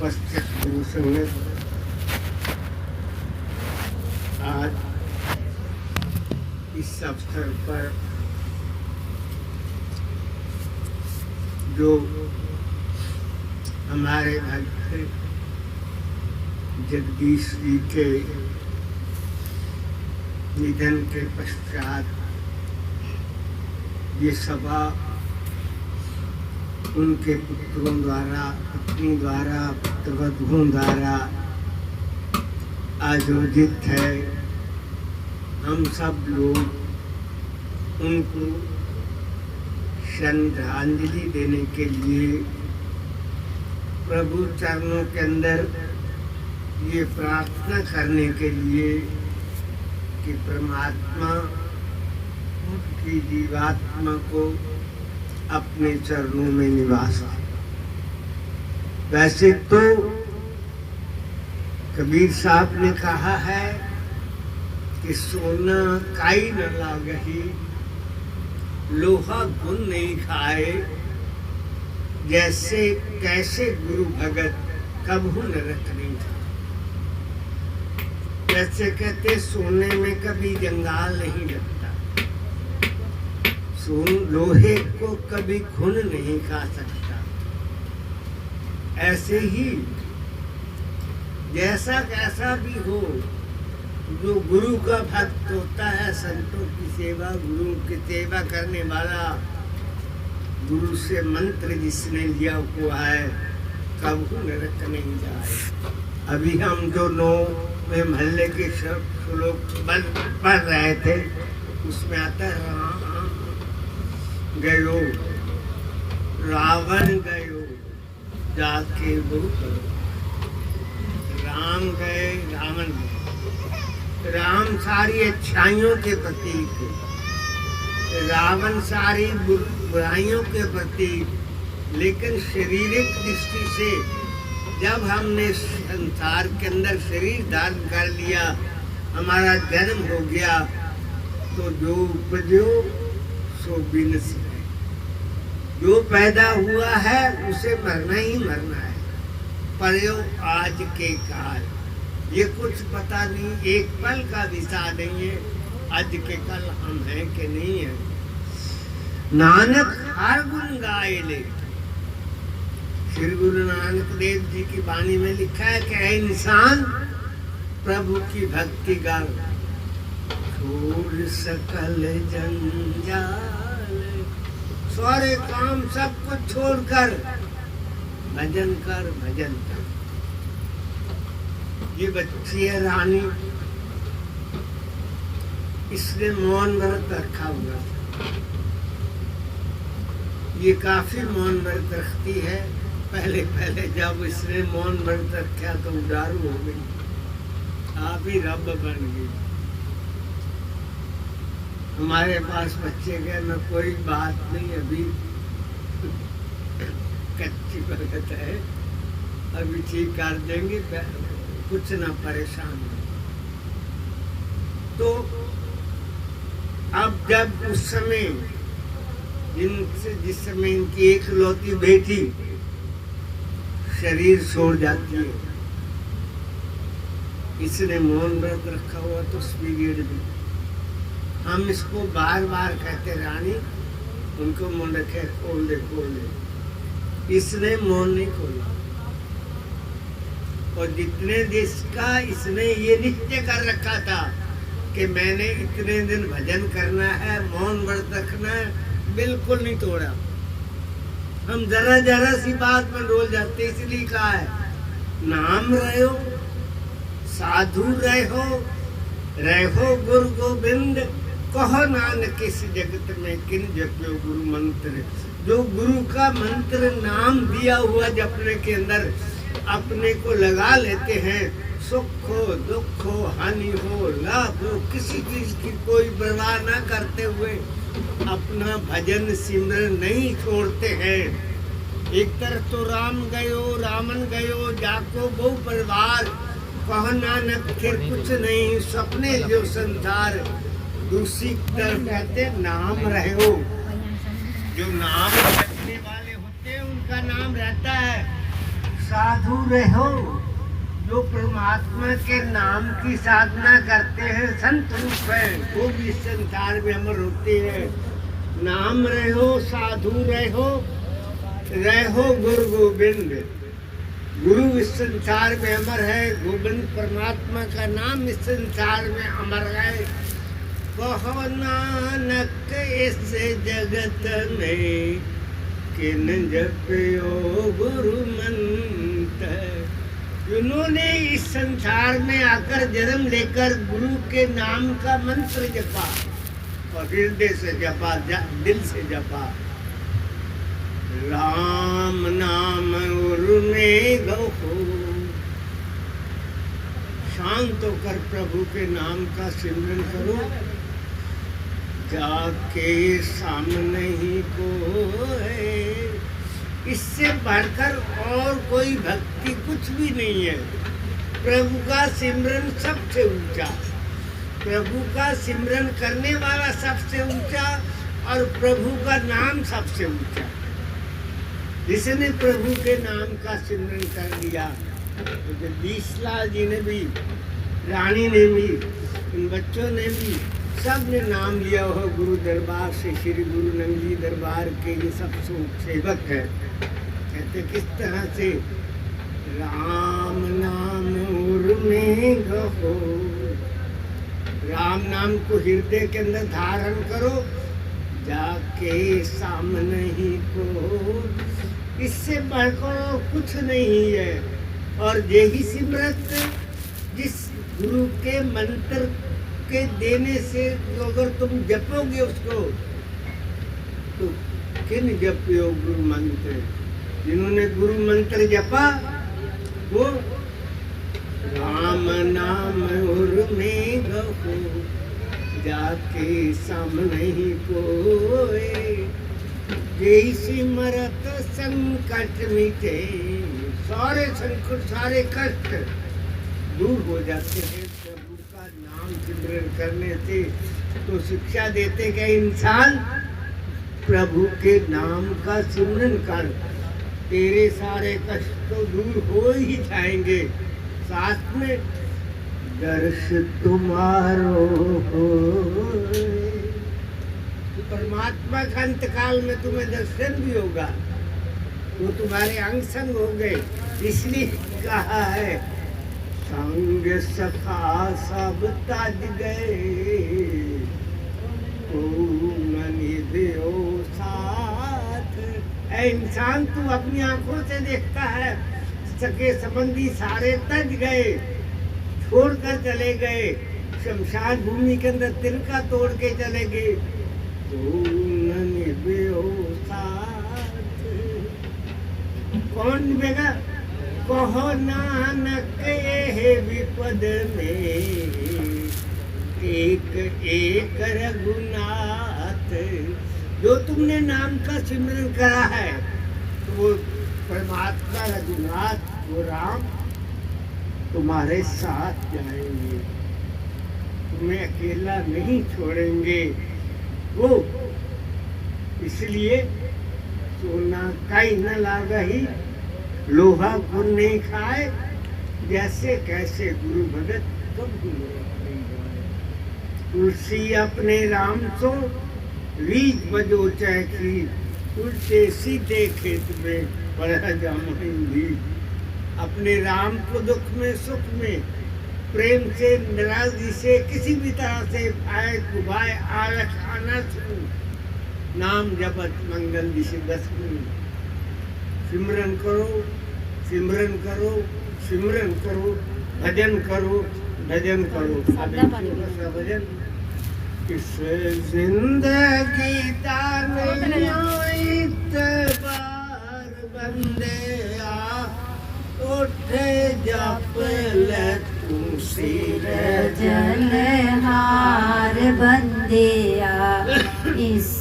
उपस्थित गुरु संगत, आज इस अवसर पर जो हमारे भक्त जगदीश जी के निधन के पश्चात ये सभा उनके पुत्रों द्वारा, पत्नी द्वारा, पुत्रवधुओं द्वारा आयोजित है। हम सब लोग उनको श्रद्धांजलि देने के लिए प्रभु चरणों के अंदर ये प्रार्थना करने के लिए कि परमात्मा उनकी जीवात्मा को अपने चरणों में निवास है। वैसे तो कबीर साहब ने कहा है कि सोना काई न लागही, लोहा गुण नहीं खाए, जैसे कैसे गुरु भगत कबहू नरक नहीं था। जैसे कहते सोने में कभी जंगाल नहीं लगता, लोहे को कभी खून नहीं खा सकता। ऐसे ही जैसा कैसा भी हो, जो गुरु का भक्त होता है, संतों की सेवा, गुरु की सेवा करने वाला, गुरु से मंत्र जिसने लिया हुआ है, कभी नरक नहीं जाए। अभी हम जो 9वें महल्ले के श्लोक पढ़ रहे थे, उसमें आता है गयो रावण गयो जाके वो करो। राम गए, रावण गए। राम सारी अच्छाइयों के प्रतीक, रावण सारी बुराइयों के प्रतीक। लेकिन शारीरिक दृष्टि से जब हमने संसार के अंदर शरीर धारण कर लिया, हमारा जन्म हो गया, तो जो उपजो सो बिनस है। जो पैदा हुआ है उसे मरना ही मरना है। पर यो आज के काल, ये कुछ पता नहीं, एक पल का दिशा नहीं है आज के कल हम हैं कि नहीं है। नानक हर गुण गाए ले, श्री गुरु नानक देव जी की वाणी में लिखा है कि ऐ इंसान प्रभु की भक्ति कर, छोड़ सकल जंजाल, सारे काम सब कुछ छोड़कर भजन कर, भजन कर। ये बच्ची है रानी, इसने मौन व्रत रखा हुआ था। ये काफी मौन व्रत रखती है। पहले पहले जब इसने मौन व्रत रखा तो उदारू हो गई, आप ही रब बन गई। हमारे पास बच्चे गए न, कोई बात नहीं, अभी कच्ची भगत है, अभी ठीक कर देंगे, कुछ ना परेशान हो। तो अब जब उस समय जिस समय इनकी एकलौती बेटी शरीर छोड़ जाती है, इसने मौन व्रत रखा हुआ, तो उस पीरियड में हम इसको बार बार कहते रानी उनको मौन रखे, खोल दे खोल दे। इसने मौन नहीं खोला, और जितने देश का इसने ये निश्चय कर रखा था कि मैंने इतने दिन भजन करना है, मौन व्रत रखना है, बिल्कुल नहीं तोड़ा। हम जरा जरा सी बात में डोल जाते, इसलिए कहा है नाम रहो, साधु रहो गुरु गोविंद, कहो नानक इस जगत में किन जपो गुरु मंत्र। जो गुरु का मंत्र नाम दिया हुआ जपने के अंदर अपने को लगा लेते हैं, सुख हो दुख हो हानि हो लाभ हो, किसी चीज की कोई परवाह ना करते हुए अपना भजन सिमरन नहीं छोड़ते हैं। एक तरफ तो राम गयो रावण गयो जाको बहु परिवार, कहो नानक फिर कुछ नहीं सपने जो संसार। दूसरी तरफ कहते नाम रहो, जो नाम रखने वाले होते हैं उनका नाम रहता है। साधु रहो जो परमात्मा के नाम की साधना करते हैं, संत रूप है, वो भी संसार में अमर होते हैं। नाम रहो साधु रहो, रहो गुरु गोविंद। गुरु इस संसार में अमर है, गोविंद परमात्मा का नाम इस संसार में अमर है। कहो नानक इस जगत में किन जपयो गुरु मंत्र। जिन्होंने इस संसार में आकर जन्म लेकर गुरु के नाम का मंत्र जपा और हृदय से जपा, दिल से जपा, राम नाम उर्मे गहो। शांत होकर प्रभु के नाम का सिमरन करो, जाके सामने ही कोई। इससे बढ़कर और कोई भक्ति कुछ भी नहीं है। प्रभु का सिमरन सबसे ऊंचा, प्रभु का सिमरन करने वाला सबसे ऊंचा और प्रभु का नाम सबसे ऊंचा। जिसने प्रभु के नाम का सिमरन कर लिया, तो जगदीश लाल जी ने भी, रानी ने भी, इन बच्चों ने भी, सब ने नाम लिया हो गुरु दरबार से। श्री गुरु नंगली दरबार के ये सब सेवक है। कहते किस तरह से, राम नाम उर्मे गहो। राम नाम को हृदय के अंदर धारण करो, जाके सामने ही को। इससे बढ़कर कुछ नहीं है। और यही सिमरत जिस गुरु के मंत्र के देने से, तो अगर तुम जपोगे उसको, तो किन जपियो गुरु मंत्र। जिन्होंने गुरु मंत्र जपा वो राम नाम उर्मे गहो, जाके सामने ही कोई। जय सिमरत संकट मिटे, सारे संकट सारे कष्ट दूर हो जाते हैं प्रभु का नाम सिमरन करने से। तो शिक्षा देते कि इंसान प्रभु के नाम का सिमरन कर, तेरे सारे कष्ट तो दूर हो ही जाएंगे। साथ में दर्श तुम्हारो हो, तो परमात्मा का अंतकाल में तुम्हें दर्शन भी होगा, वो तुम्हारे अंग संग हो गए। इसलिए कहा है संग सखा सब तज गए, देओ साथ। ऐ इंसान तू अपनी आंखों से देखता है, सके संबंधी सारे तज गए, छोड़कर चले गए, शमशान भूमि के अंदर तिनका तोड़ के चले गए। कौन निभेगा? कहो नानक ये विपद में एक एक रघुनाथ। जो तुमने नाम का सिमरन करा है, तो वो परमात्मा रघुनाथ, वो राम तुम्हारे साथ जाएंगे, तुम्हें अकेला नहीं छोड़ेंगे। वो इसलिए सोना कहीं न लागा ही, लोहा गुण नहीं खाए, जैसे कैसे गुरु भगत कब गुरु। तुलसी अपने राम सो रीज बजो चैखी, उल्टे सीधे खेत में पढ़ा जामहिंदी। अपने राम को दुख में सुख में प्रेम से नाराजगी से किसी भी तरह से आए कुभाए आलस अनर्थ नाम जपत मंगल दिशे दसवीं। सिमरन करो, सिमरन करो, सिमरन करो, भजन करो, भजन करो। भजन इस जिंदगी ताने बार बंदे आ, उठे जप ले तू सिर जनहार बंदिया। इस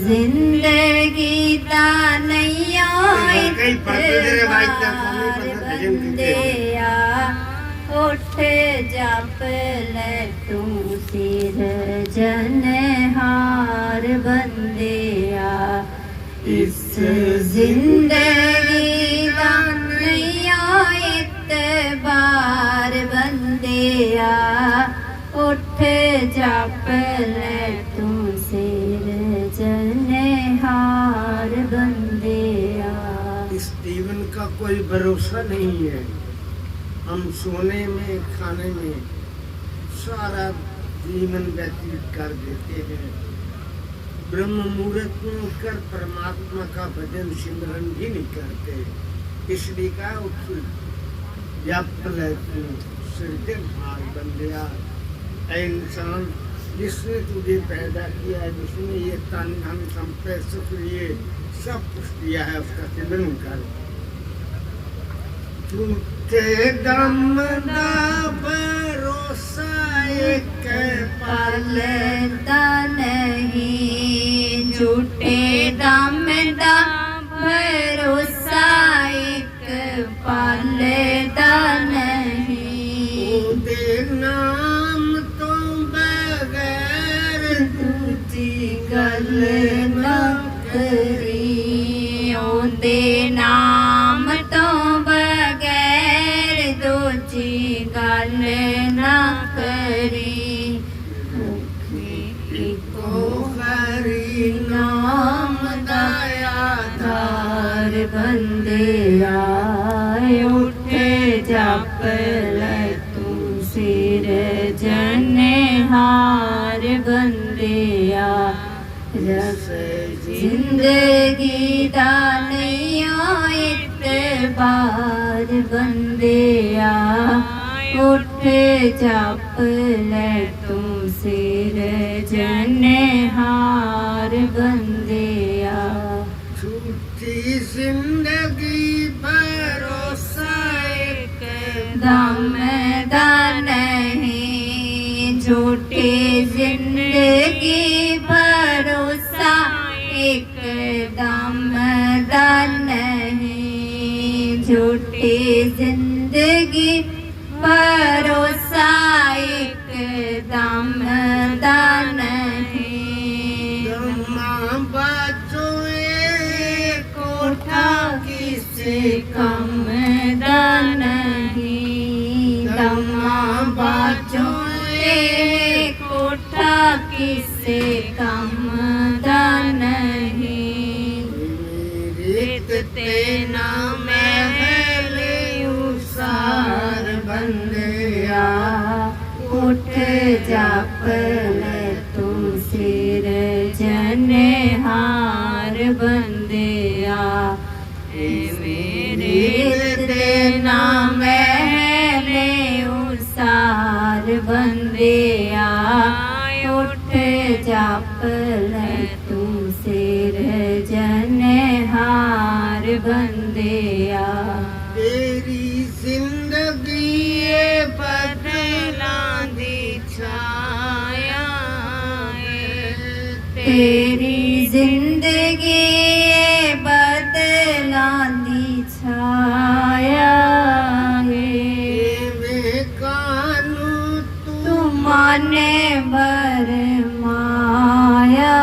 जिंदगी दा नैया बंदिया, उठ जप ले तू सिर जनहार बंदिया। इस जिंदगी दा नैया ਹਾਰ ਬੰਦਿਆ ਉੱਠ ਜਪ ਲੈ ਤੂੰ ਸਿਰਜਣਹਾਰ ਬੰਦਿਆ। इस जीवन का कोई भरोसा नहीं है। हम सोने में खाने में सारा जीवन व्यतीत कर देते हैं। ब्रह्म मुहूर्त में उठकर परमात्मा का भजन सिमरन भी नहीं करते। इसलिए का उठ जप ले तू सृजनहार बंदिया। ऐ इंसान, जिसने तुझे पैदा किया है, जिसने ये तन धन संपत्ति सुख लिए सब कुछ दिया है, उसका सिमरन कर। झूठे दम दा भरोसा एक पल दा नहीं, झूठे दम दा भरोसा एक पल दा नहीं। ओदे नाम तो बगैर दूजी गल न करी, ओदे नाम तो बगैर दूजी गल न करी। इको हरि नाम दया धार बंदिया उठ जप ले तू सिरजनहार बंदिया। रस जिंदगी दा नैया इतबार बंदिया उठ जप ले तू सिरजनहार बंदिया। झूठी जिंदगी भरोसा एक दम दा नहीं, झूठी जिंदगी भरोसा एक दम दा नहीं। झूठी जिंदगी भरोसा एक दम दा नहीं। दम्मा बाजो कोठा किसे कम दा नहीं। दम्मा बाजो कोठा किसे कम दा नहीं। रीत ते ना महल उसार बंदिया उठ जप ले तू सिरजनहार बंदिया। मेरे ते नाम महले उसार बंदिया उठ जप ले तू सिरजनहार बंदिया। तेरी जिंदगी ये बदलां दी छाया तेरी जिंदगी बदलां दी छाया है। मैं कानू तू माने भर माया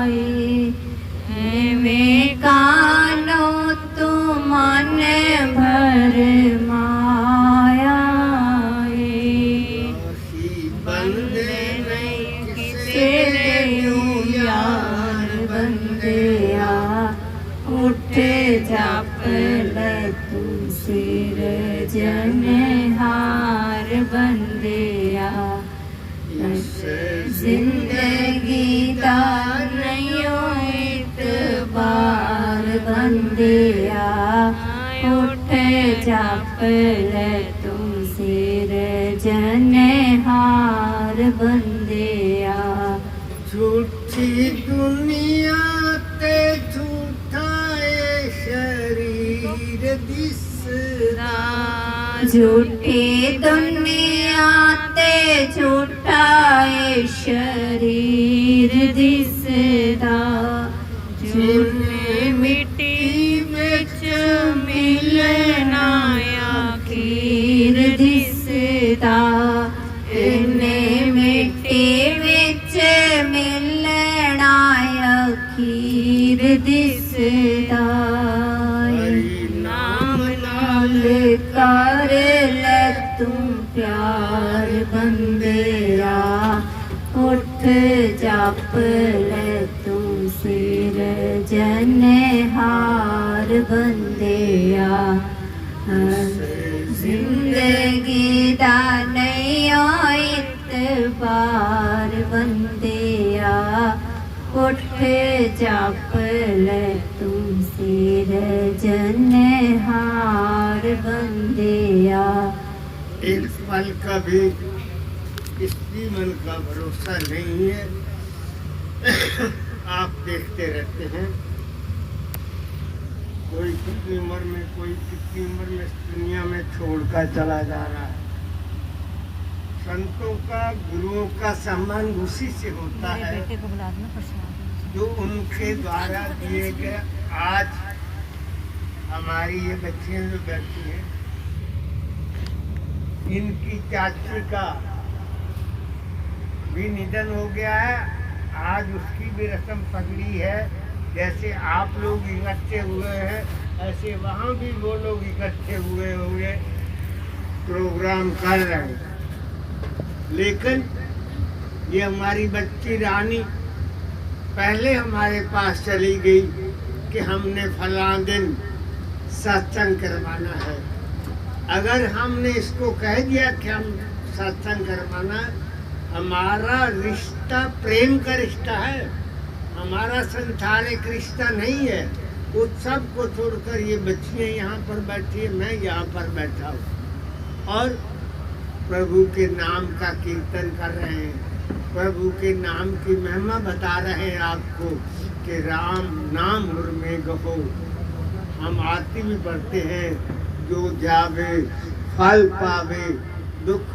है। मैं कानो तू माने भर माया है। बंदे नहीं किसे यार बंदिया उठ जप ले तू सिरजनहार बंदिया। जिंदगी दा नयो इतबार बंदिया उठ जप ले तू सिरजनहार बंदिया। झूठी दुनिया ते झूठा ये शरीर दिसदा। झूठी दुनिया ते झूठा ये शरीर दिसदा। जिन्ने मिट्टी विच मिलना आखिर दिसदा। इन्ने मिट्टी विच मिलना आखिर दिसदा। नाम नाल कर ले प्यार बंदेया उठ जप ले तू सिर जनहार बंदेया जिंदगी दा नया इतबार बंदेया उठ जप ले तू सिर जनहार बंदेया। एक पल का भी किसी मन का भरोसा नहीं है। आप देखते रहते हैं कोई कितनी उम्र में, कोई कितनी उम्र में इस दुनिया में छोड़कर चला जा रहा है। संतों का, गुरुओं का सम्मान उसी से होता है जो उनके द्वारा दिए गए। आज हमारी ये बच्चियां जो बैठी हैं, इनकी चाची का भी निधन हो गया है। आज उसकी भी रस्म पगड़ी है। जैसे आप लोग इकट्ठे हुए हैं, ऐसे वहाँ भी वो लोग इकट्ठे हुए प्रोग्राम कर रहे हैं। लेकिन ये हमारी बच्ची रानी पहले हमारे पास चली गई कि हमने फलां दिन सत्संग करवाना है। अगर हमने इसको कह दिया कि हम सत्संग करवाना, हमारा रिश्ता प्रेम का रिश्ता है, हमारा संसारिक रिश्ता नहीं है। उस सब को छोड़कर ये बच्चियाँ यहाँ पर बैठी है, मैं यहाँ पर बैठा हूँ और प्रभु के नाम का कीर्तन कर रहे हैं। प्रभु के नाम की महिमा बता रहे हैं आपको कि राम नाम मुर में गहो। हम आरती भी पढ़ते हैं, जो जावे फल पावे दुख